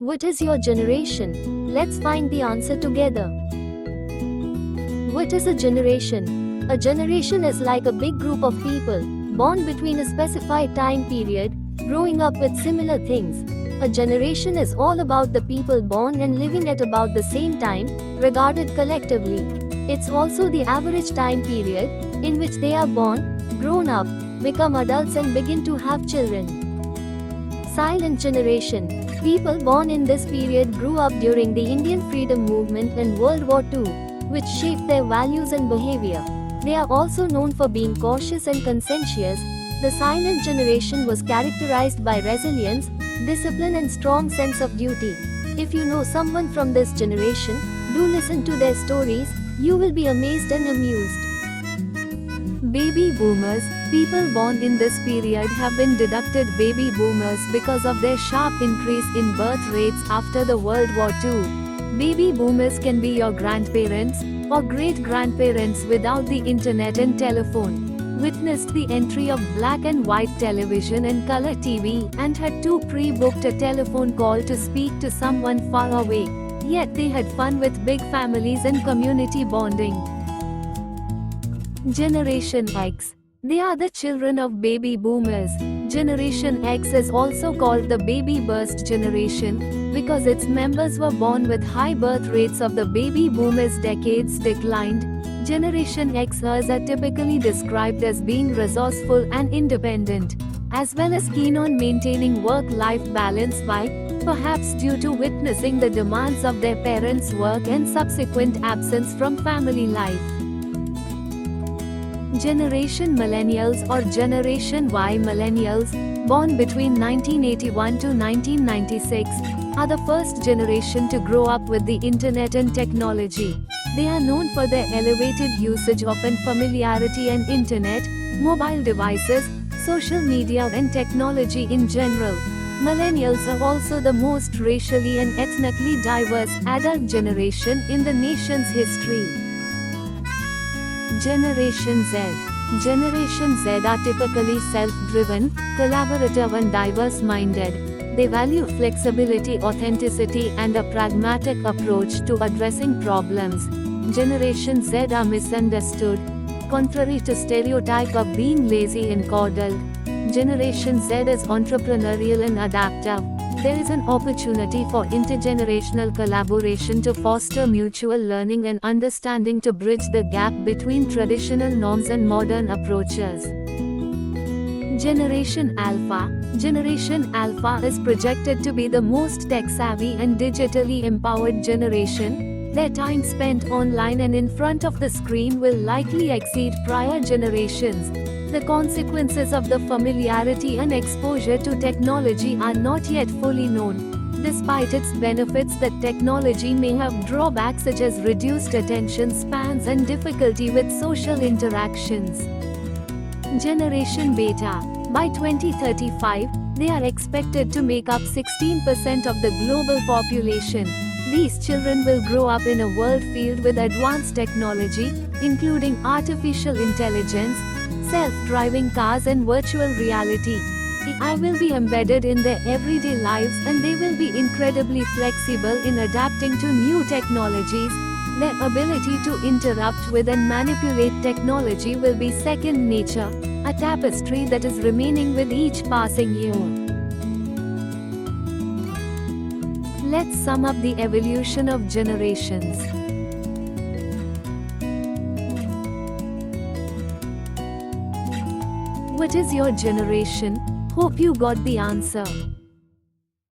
What is your generation? Let's find the answer together. What is a generation? A generation is like a big group of people, born between a specified time period, growing up with similar things. A generation is all about the people born and living at about the same time, regarded collectively. It's also the average time period in which they are born, grown up, become adults and begin to have children. Silent generation. People born in this period grew up during the Indian freedom movement and World War II, which shaped their values and behavior. They are also known for being cautious and conscientious. The silent generation was characterized by resilience, discipline and strong sense of duty. If you know someone from this generation, do listen to their stories, you will be amazed and amused. Baby boomers. People born in this period have been deducted baby boomers because of their sharp increase in birth rates after the World War II. Baby boomers can be your grandparents or great-grandparents without the internet and telephone, witnessed the entry of black and white television and color TV, and had to pre-booked a telephone call to speak to someone far away. Yet they had fun with big families and community bonding. Generation X. They are the children of baby boomers. Generation X is also called the baby burst generation because its members were born with high birth rates of the baby boomers decades declined. Generation Xers are typically described as being resourceful and independent, as well as keen on maintaining work-life balance by, perhaps due to witnessing the demands of their parents' work and subsequent absence from family life. Generation Millennials or Generation Y. Millennials, born between 1981 to 1996, are the first generation to grow up with the internet and technology. They are known for their elevated usage of and familiarity and internet, mobile devices, social media and technology in general. Millennials are also the most racially and ethnically diverse adult generation in the nation's history. Generation Z. Generation Z are typically self-driven, collaborative and diverse-minded. They value flexibility, authenticity and a pragmatic approach to addressing problems. Generation Z are misunderstood, contrary to stereotype of being lazy and coddled. Generation Z is entrepreneurial and adaptive. There is an opportunity for intergenerational collaboration to foster mutual learning and understanding to bridge the gap between traditional norms and modern approaches. Generation Alpha. Generation Alpha is projected to be the most tech-savvy and digitally empowered generation. Their time spent online and in front of the screen will likely exceed prior generations. The consequences of the familiarity and exposure to technology are not yet fully known. Despite its benefits, the technology may have drawbacks such as reduced attention spans and difficulty with social interactions. Generation Beta. By 2035, they are expected to make up 16% of the global population. These children will grow up in a world filled with advanced technology, including artificial intelligence, self-driving cars and virtual reality. AI will be embedded in their everyday lives and they will be incredibly flexible in adapting to new technologies. Their ability to interact with and manipulate technology will be second nature, a tapestry that is remaining with each passing year. Let's sum up the evolution of generations. What is your generation? Hope you got the answer.